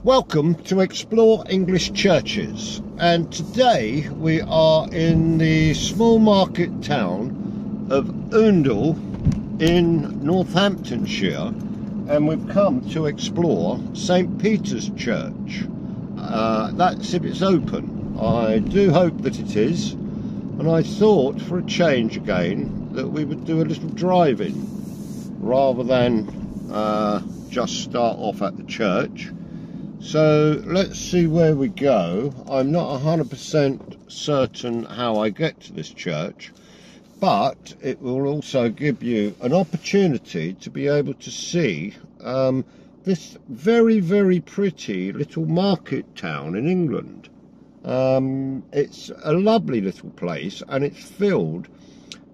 Welcome to Explore English Churches, and today we are in the small market town of OUNDLE in Northamptonshire, and we've come to explore St. Peter's Church. That's if it's open. I do hope that it is, and I thought for a change again that we would do a little driving rather than just start off at the church. So let's see where we go. I'm not 100% certain how I get to this church, but it will also give you an opportunity to be able to see this very, very pretty little market town in England. It's a lovely little place, and it's filled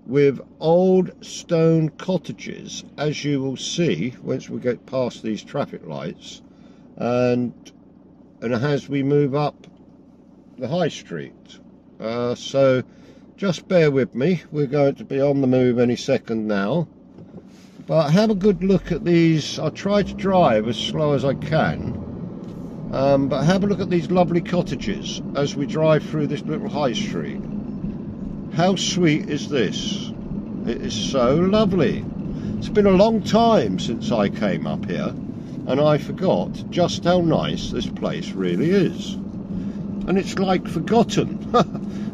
with old stone cottages, as you will see once we get past these traffic lights. And as we move up the high street, so just bear with me. We're going to be on the move any second now, but have a good look at these. I'll try to drive as slow as I can, but have a look at these lovely cottages as we drive through this little high street. How sweet is this? It is so lovely. It's been a long time since I came up here, and I forgot just how nice this place really is. And it's like forgotten.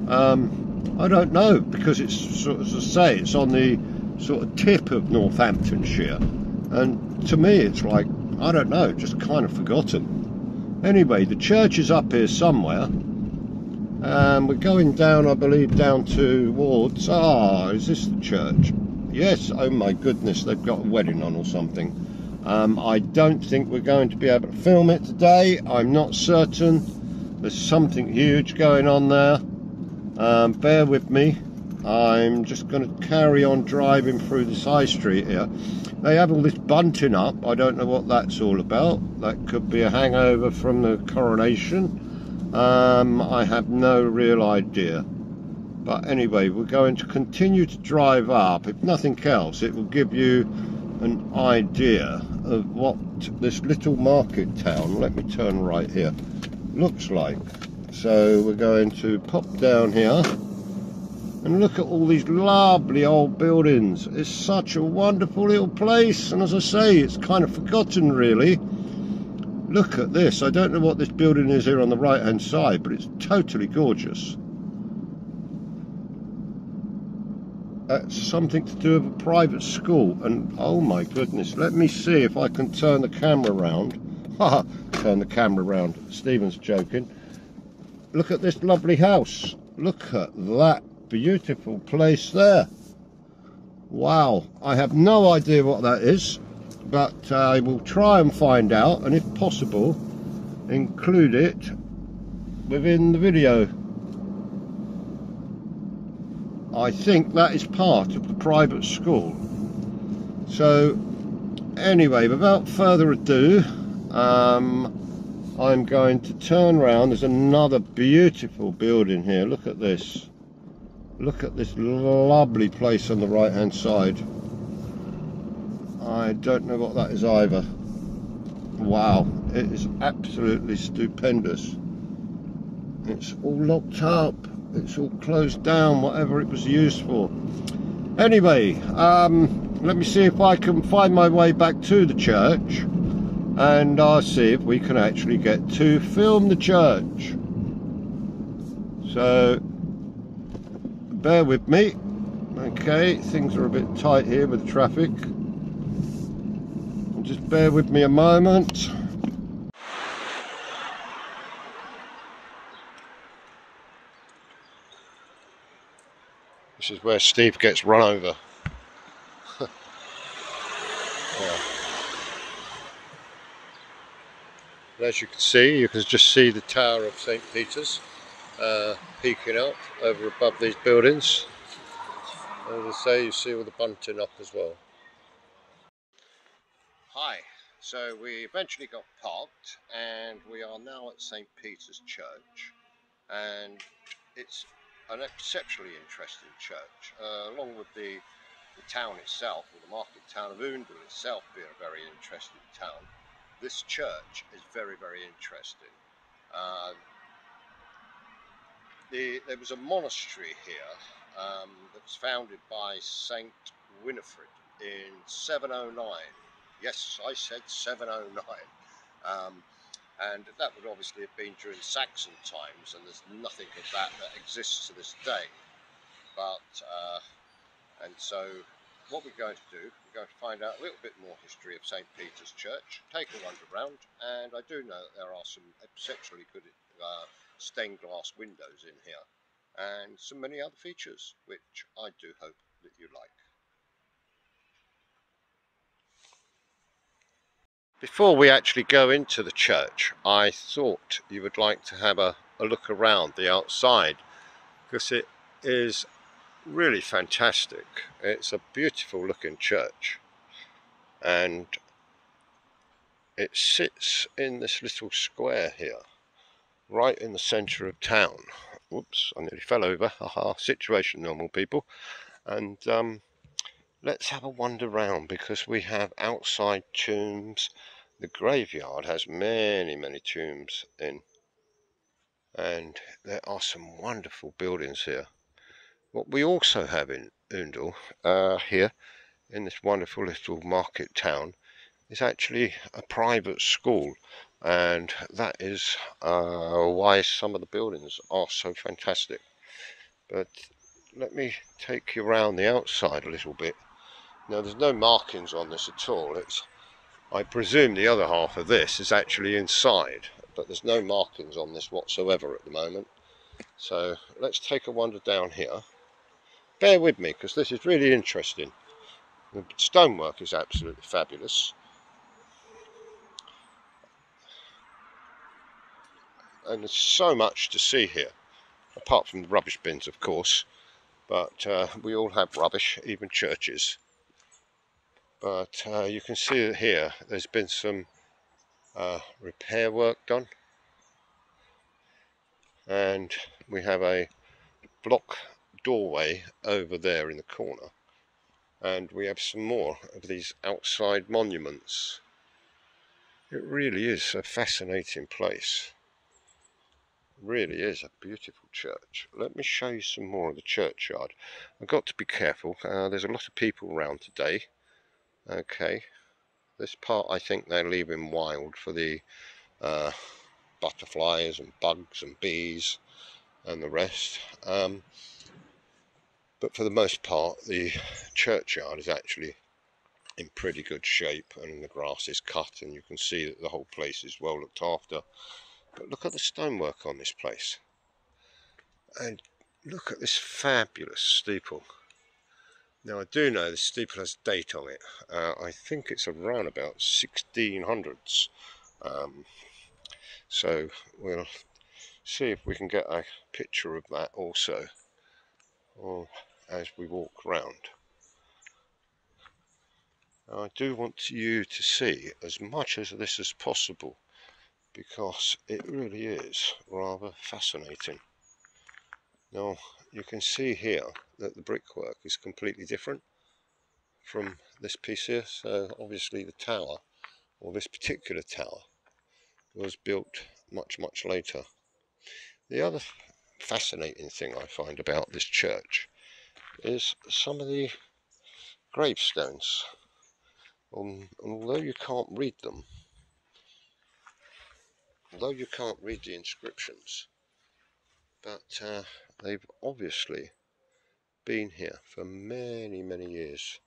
I don't know, because it's sort of, as I say, it's on the sort of tip of Northamptonshire, and to me it's like, I don't know, just kind of forgotten. Anyway, the church is up here somewhere, and we're going down, I believe, down towards, is this the church? Yes. Oh my goodness, they've got a wedding on or something. I don't think we're going to be able to film it today. I'm not certain. There's something huge going on there. Bear with me. I'm just going to carry on driving through this high street here. They have all this bunting up. I don't know what that's all about. That could be a hangover from the coronation. I have no real idea. But anyway, we're going to continue to drive up. If nothing else, it will give you an idea of what this little market town, let me turn right here, looks like. So we're going to pop down here and look at all these lovely old buildings. It's such a wonderful little place, and as I say, it's kind of forgotten really. Look at this. I don't know what this building is here on the right hand side, but it's totally gorgeous. That's something to do with a private school, and oh my goodness, let me see if I can turn the camera around. Turn the camera around. Stephen's joking. Look at this lovely house. Look at that beautiful place there. Wow, I have no idea what that is, but I will try and find out, and if possible, include it within the video. I think that is part of the private school. So anyway, without further ado, I'm going to turn around. There's another beautiful building here. Look at this. Look at this lovely place on the right hand side. I don't know what that is either. Wow, it is absolutely stupendous. It's all locked up. It's all closed down, whatever it was used for. Anyway, let me see if I can find my way back to the church, and I'll see if we can actually get to film the church. So bear with me. Okay, things are a bit tight here with the traffic. Just bear with me a moment. This is where Steve gets run over. Yeah. As you can see, you can just see the Tower of St. Peter's peeking out over above these buildings. As I say, you see all the bunting up as well. Hi, so we eventually got parked, and we are now at St. Peter's Church, and it's an exceptionally interesting church, along with the town itself, or the market town of OUNDLE itself being a very interesting town. this church is very, very interesting. Uh, there was a monastery here that was founded by Saint Winifred in 709. Yes, I said 709. Um, and that would obviously have been during Saxon times, and there's nothing of that exists to this day. But and so what we're going to do, we're going to find out a little bit more history of St. Peter's Church, take a wander around, and I do know that there are some exceptionally good stained glass windows in here, and some many other features, which I do hope that you like. Before we actually go into the church, I thought you would like to have a look around the outside, because it is really fantastic. It's a beautiful looking church, and it sits in this little square here, right in the centre of town. Whoops, I nearly fell over. Haha, situation normal, people. And let's have a wander round, because we have outside tombs. The graveyard has many, many tombs in, and there are some wonderful buildings here. What we also have in Oundle, here in this wonderful little market town, is actually a private school, and that is why some of the buildings are so fantastic. But let me take you around the outside a little bit. Now, there's no markings on this at all. I presume the other half of this is actually inside, but there's no markings on this whatsoever at the moment. So let's take a wander down here. Bear with me, because this is really interesting. The stonework is absolutely fabulous, and there's so much to see here, apart from the rubbish bins, of course. But we all have rubbish, even churches. But you can see that here there's been some repair work done, and we have a block doorway over there in the corner, and we have some more of these outside monuments. It really is a fascinating place. It really is a beautiful church. Let me show you some more of the churchyard. I've got to be careful. There's a lot of people around today. Okay, this part I think they're leaving wild for the butterflies and bugs and bees and the rest. But for the most part, the churchyard is actually in pretty good shape, and the grass is cut, and you can see that the whole place is well looked after. But look at the stonework on this place, and look at this fabulous steeple. Now, I do know the steeple has a date on it. I think it's around about 1600s. So we'll see if we can get a picture of that also, or as we walk round. Now, I do want you to see as much of this as possible, because it really is rather fascinating. Now, you can see here that the brickwork is completely different from this piece here. So obviously the tower, or this particular tower, was built much, much later. The other fascinating thing I find about this church is some of the gravestones. Although you can't read them, although you can't read the inscriptions, but they've obviously been here for many, many years.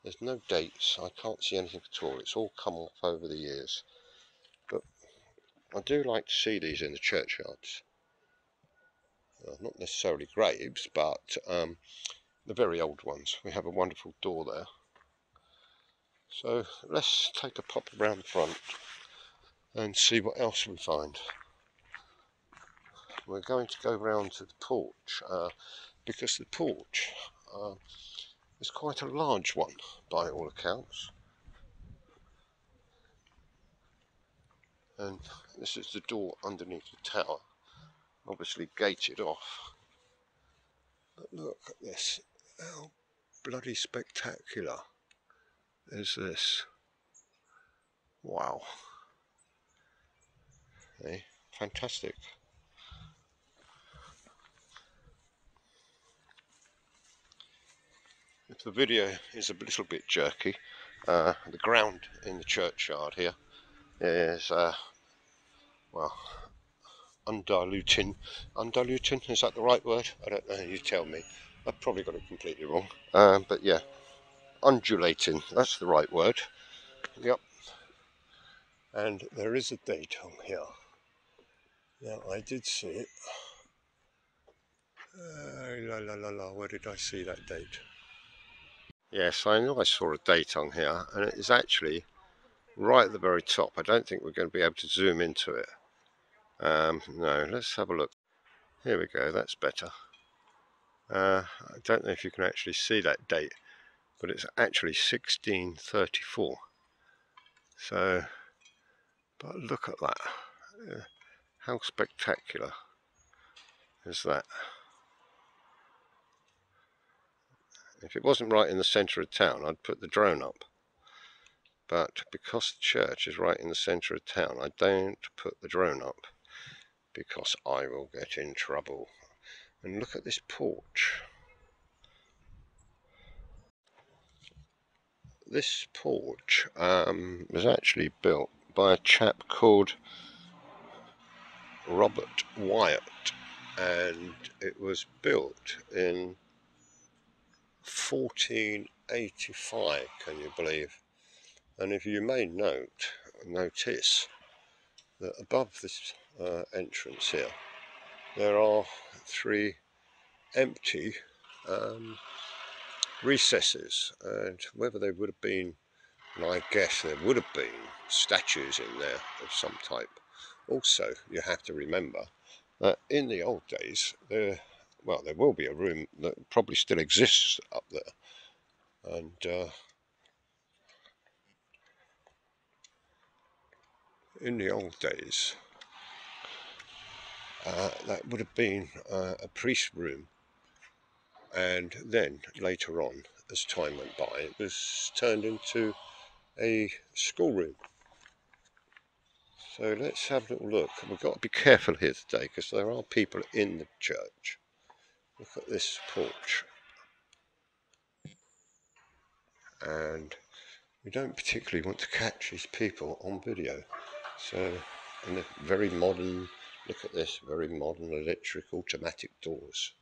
There's no dates, I can't see anything at all, it's all come off over the years. But I do like to see these in the churchyards. Not necessarily graves, but the very old ones. We have a wonderful door there. So let's take a pop around the front and see what else we find. We're going to go round to the porch, because the porch is quite a large one by all accounts. And this is the door underneath the tower, obviously gated off. But look at this, how bloody spectacular is this? Wow. Hey, fantastic. If the video is a little bit jerky, the ground in the churchyard here is, well, undiluting, is that the right word? I don't know, you tell me. I've probably got it completely wrong, but yeah, undulating, that's the right word. Yep. And there is a date on here. Now, I did see it. Where did I see that date? Yes, I know I saw a date on here, and it is actually right at the very top. I don't think we're going to be able to zoom into it. No, let's have a look. Here we go, that's better. I don't know if you can actually see that date, but it's actually 1634. So, but look at that. How spectacular is that? If it wasn't right in the centre of town, I'd put the drone up. But because the church is right in the centre of town, I don't put the drone up, because I will get in trouble. And look at this porch. This porch was actually built by a chap called Robert Wyatt, and it was built in 1485, can you believe? And if you may notice that above this entrance here, there are 3 empty recesses, and whether they would have been, and I guess there would have been statues in there of some type. Also, you have to remember that in the old days, there will be a room that probably still exists up there, and in the old days, that would have been a priest's room, and then later on, as time went by, it was turned into a schoolroom. So let's have a little look. We've got to be careful here today because there are people in the church. Look at this porch. And we don't particularly want to catch these people on video. So, and they're very modern, look at this, very modern electric automatic doors.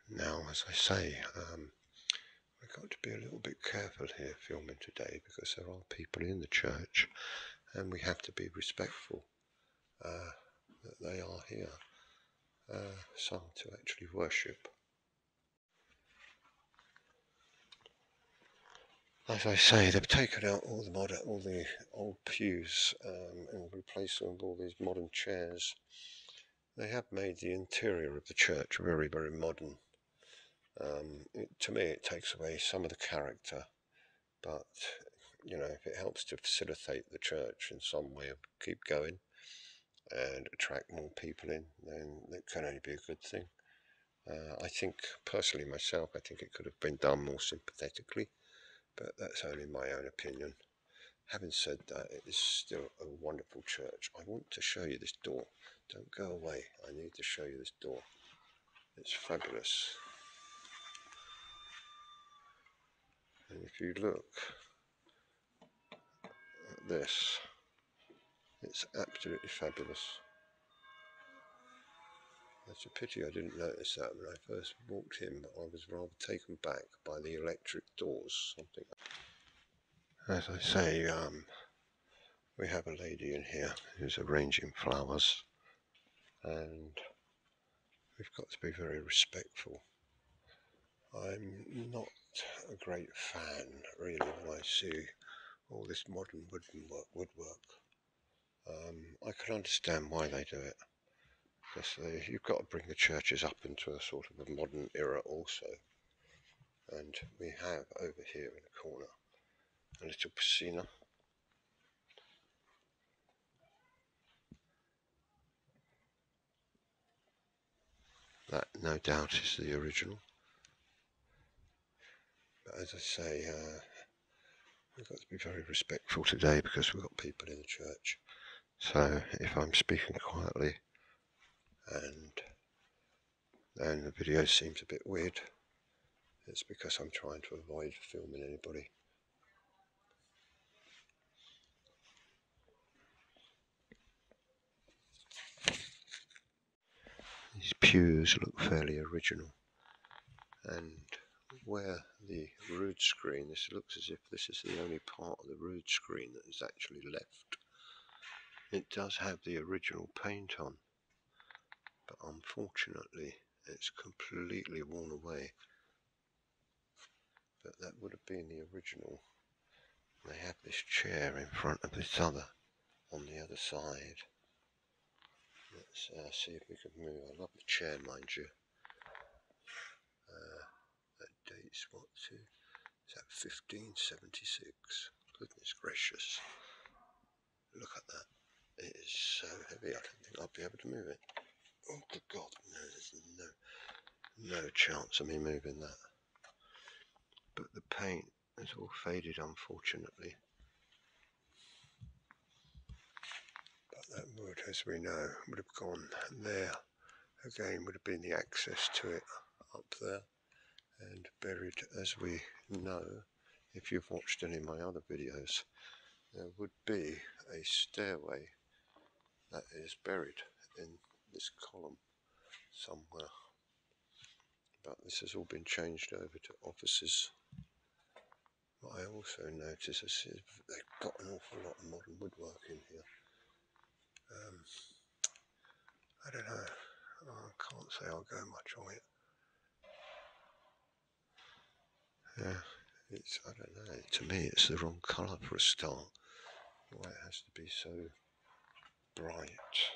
Now, as I say, we've got to be a little bit careful here filming today because there are people in the church and we have to be respectful that they are here, some to actually worship. As I say, they've taken out all the old pews and replaced them with all these modern chairs. They have made the interior of the church very, very modern. To me, it takes away some of the character, but you know, if it helps to facilitate the church in some way, keep going and attract more people in, then it can only be a good thing. I think, personally myself, I think it could have been done more sympathetically, but that's only my own opinion. Having said that, it is still a wonderful church. I want to show you this door. Don't go away. I need to show you this door. It's fabulous. And if you look at this, it's absolutely fabulous. It's a pity I didn't notice that when I first walked in, but I was rather taken back by the electric doors. Something. As I say, we have a lady in here who's arranging flowers, and we've got to be very respectful. I'm not a great fan, really, when I see all this modern woodwork. I can understand why they do it, because you've got to bring the churches up into a sort of a modern era also. And we have over here in the corner a little piscina. That no doubt is the original. But as I say, we've got to be very respectful today because we've got people in the church. So if I'm speaking quietly and the video seems a bit weird, it's because I'm trying to avoid filming anybody. These pews look fairly original, and where the rood screen, this looks as if this is the only part of the rood screen that is actually left. It does have the original paint on, but unfortunately it's completely worn away. But that would have been the original. They have this chair in front of this other on the other side. Let's see if we can move. I love the chair, mind you. That dates what to? Is that 1576? Goodness gracious! Look at that. It is so heavy. I don't think I'll be able to move it. Oh good God! No, there's no chance of me moving that. But the paint has all faded, unfortunately. But that wood, as we know, would have gone there. Again, would have been the access to it up there, and buried, as we know, if you've watched any of my other videos, there would be a stairway that is buried in this column somewhere. But this has all been changed over to offices. What I also notice is they've got an awful lot of modern woodwork in here. I don't know, I can't say I'll go much on it. Yeah, I don't know, to me it's the wrong colour for a start. Why it has to be so bright.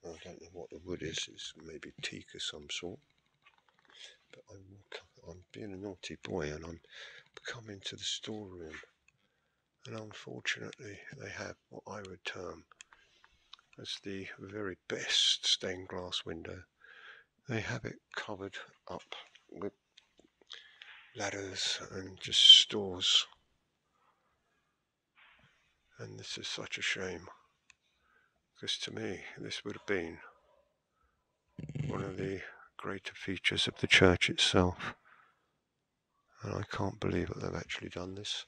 I don't know what the wood is, it's maybe teak of some sort. But I'm being a naughty boy and I'm coming to the storeroom, and unfortunately they have what I would term as the very best stained glass window. They have it covered up with ladders and just stores, and this is such a shame, because to me this would have been one of the greater features of the church itself, and I can't believe that they've actually done this.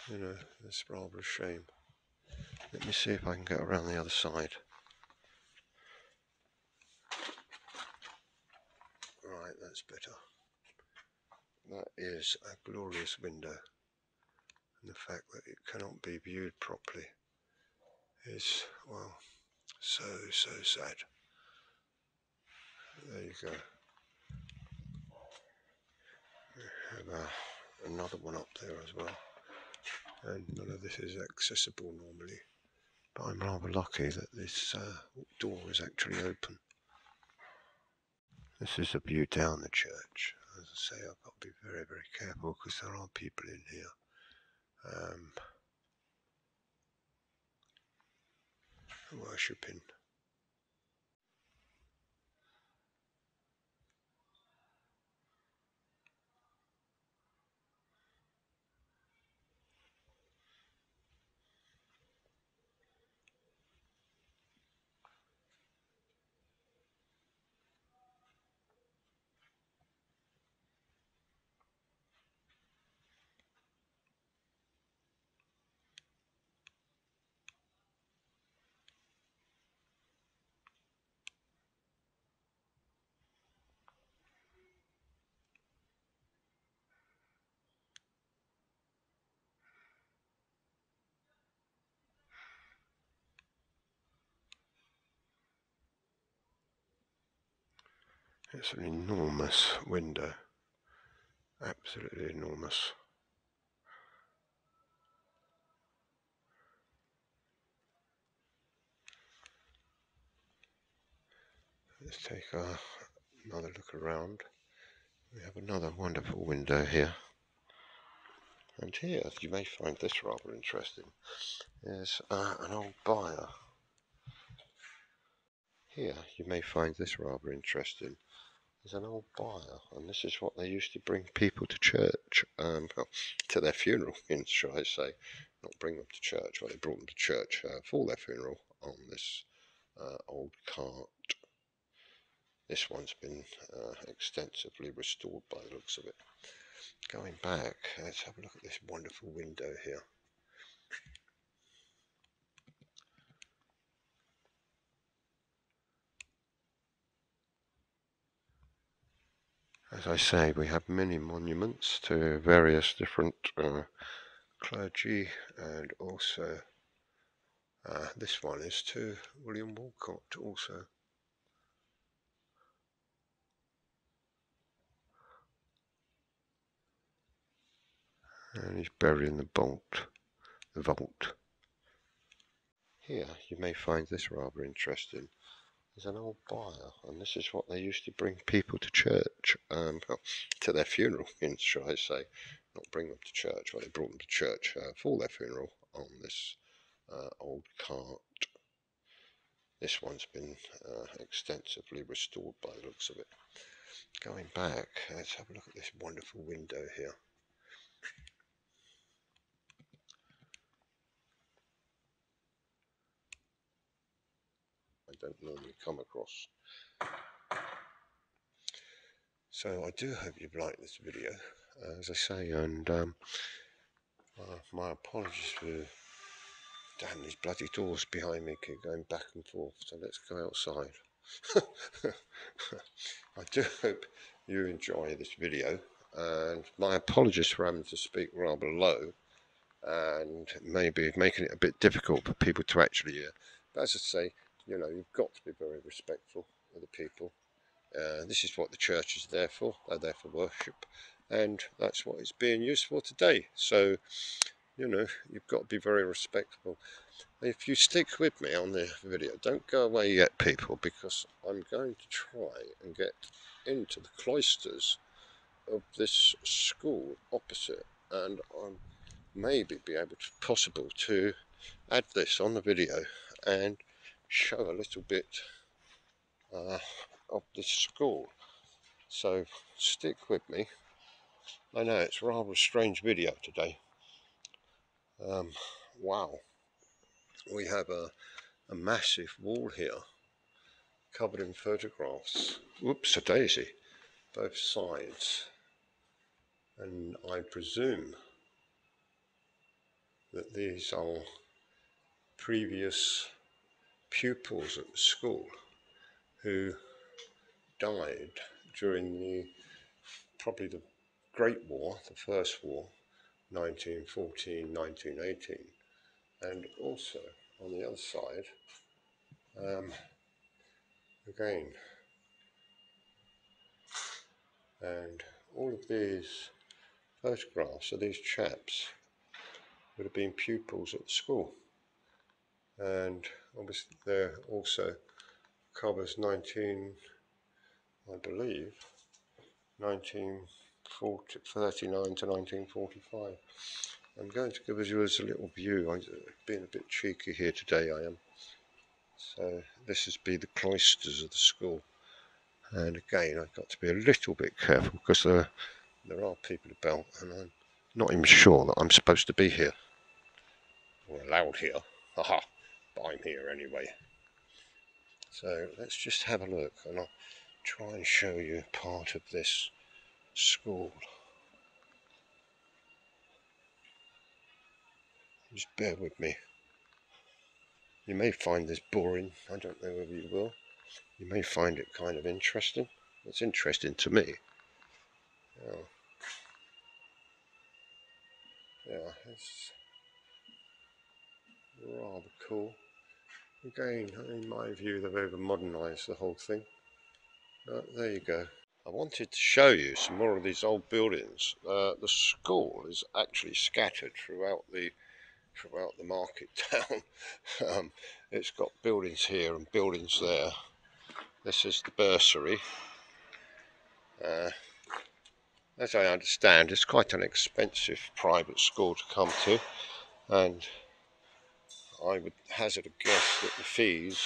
You know, it's rather a shame. Let me see if I can get around the other side. Right, that's better. That is a glorious window, and the fact that it cannot be viewed properly is, well, so sad. There you go. We have another one up there as well, and none of this is accessible normally, but I'm rather lucky that this door is actually open. This is a view down the church. As I say, I've got to be very careful because there are people in here. Worshipping. It's an enormous window, absolutely enormous. Let's take another look around. We have another wonderful window here. And here, you may find this rather interesting, is an old byre. Here, you may find this rather interesting. There's an old byre, and this is what they used to bring people to church, well, to their funeral, shall I say. Not bring them to church, well, they brought them to church for their funeral on this old cart. This one's been extensively restored by the looks of it. Going back, let's have a look at this wonderful window here. As I say, we have many monuments to various different clergy, and also this one is to William Walcott also. And he's buried in the vault. Here you may find this rather interesting. There's an old byre, and this is what they used to bring people to church, well, to their funeral, shall I say. Not bring them to church, well, they brought them to church for their funeral on this old cart. This one's been extensively restored by the looks of it. Going back, let's have a look at this wonderful window here. I don't normally come across. So I do hope you've liked this video, as I say, and my apologies for, damn, these bloody doors behind me keep going back and forth, so let's go outside. I do hope you enjoy this video, and my apologies for having to speak rather low and maybe making it a bit difficult for people to actually hear. But as I say, you know, you've got to be very respectful of the people. This is what the church is there for. They're there for worship, and that's what it's being used for today. So, you know, you've got to be very respectful. If you stick with me on the video, don't go away yet, people, because I'm going to try and get into the cloisters of this school opposite, and I'm maybe be able to possible to add this on the video and show a little bit of the school. So stick with me. I know it's rather a strange video today. Wow, we have a massive wall here covered in photographs. Whoops, a daisy, both sides, and I presume that these are previous pupils at the school who died during probably the Great War, the First War, 1914, 1918, and also on the other side, again, and all of these photographs of these chaps would have been pupils at the school, and obviously there also covers I believe, 1939 to 1945. I'm going to give you a little view. I'm being a bit cheeky here today, I am. So this has been the cloisters of the school. And again, I've got to be a little bit careful because there are people about, and I'm not even sure that I'm supposed to be here. Or allowed here. Haha, but I'm here anyway. So let's just have a look, and I'll try and show you part of this school. Just bear with me. You may find this boring, I don't know whether you will. You may find it kind of interesting. It's interesting to me. Yeah, it's rather cool. Again, in my view, they've over-modernised the whole thing. There you go. I wanted to show you some more of these old buildings. The school is actually scattered throughout the market town. It's got buildings here and buildings there. This is the bursary. As I understand, it's quite an expensive private school to come to, and I would hazard a guess that the fees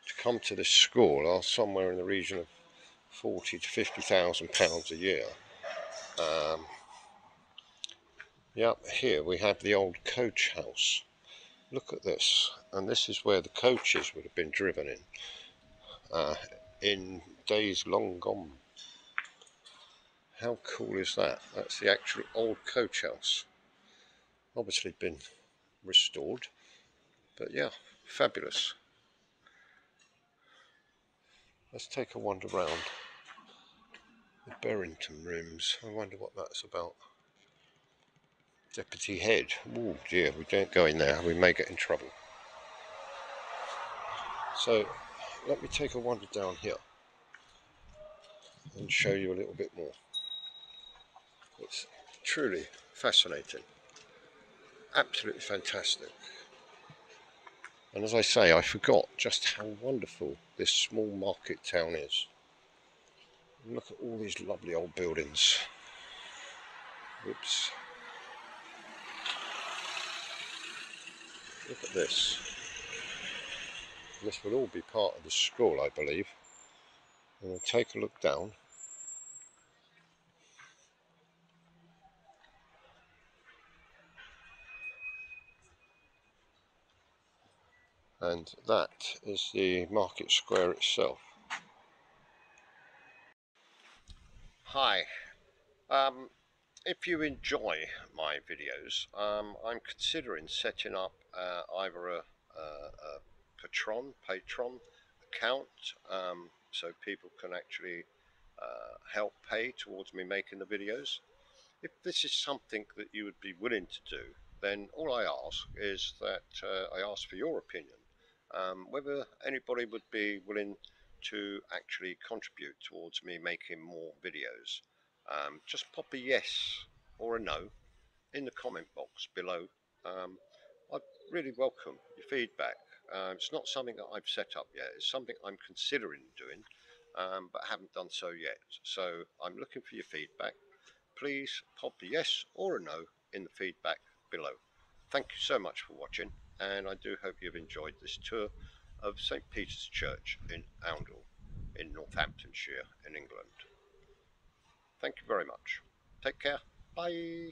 to come to this school are somewhere in the region of £40,000 to £50,000 a year. Yep, here we have the old coach house. Look at this, and this is where the coaches would have been driven in days long gone. How cool is that? That's the actual old coach house. Obviously been restored, but yeah, fabulous. Let's take a wander round the Berrington rooms. I wonder what that's about. Deputy head. Oh dear, we don't go in there, we may get in trouble. So let me take a wander down here and show you a little bit more. It's truly fascinating, absolutely fantastic. And as I say, I forgot just how wonderful this small market town is. Look at all these lovely old buildings. Whoops. Look at this. This will all be part of the school, I believe. And we'll take a look down. And that is the market square itself. Hi. If you enjoy my videos, I'm considering setting up either a patron account, so people can actually help pay towards me making the videos. If this is something that you would be willing to do, then all I ask is that I ask for your opinion, whether anybody would be willing to actually contribute towards me making more videos. Just pop a yes or a no in the comment box below. I'd really welcome your feedback. It's not something that I've set up yet. It's something I'm considering doing, but haven't done so yet. So I'm looking for your feedback. Please pop a yes or a no in the feedback below. Thank you so much for watching, and I do hope you've enjoyed this tour of St. Peter's Church in Oundle in Northamptonshire in England. Thank you very much. Take care. Bye.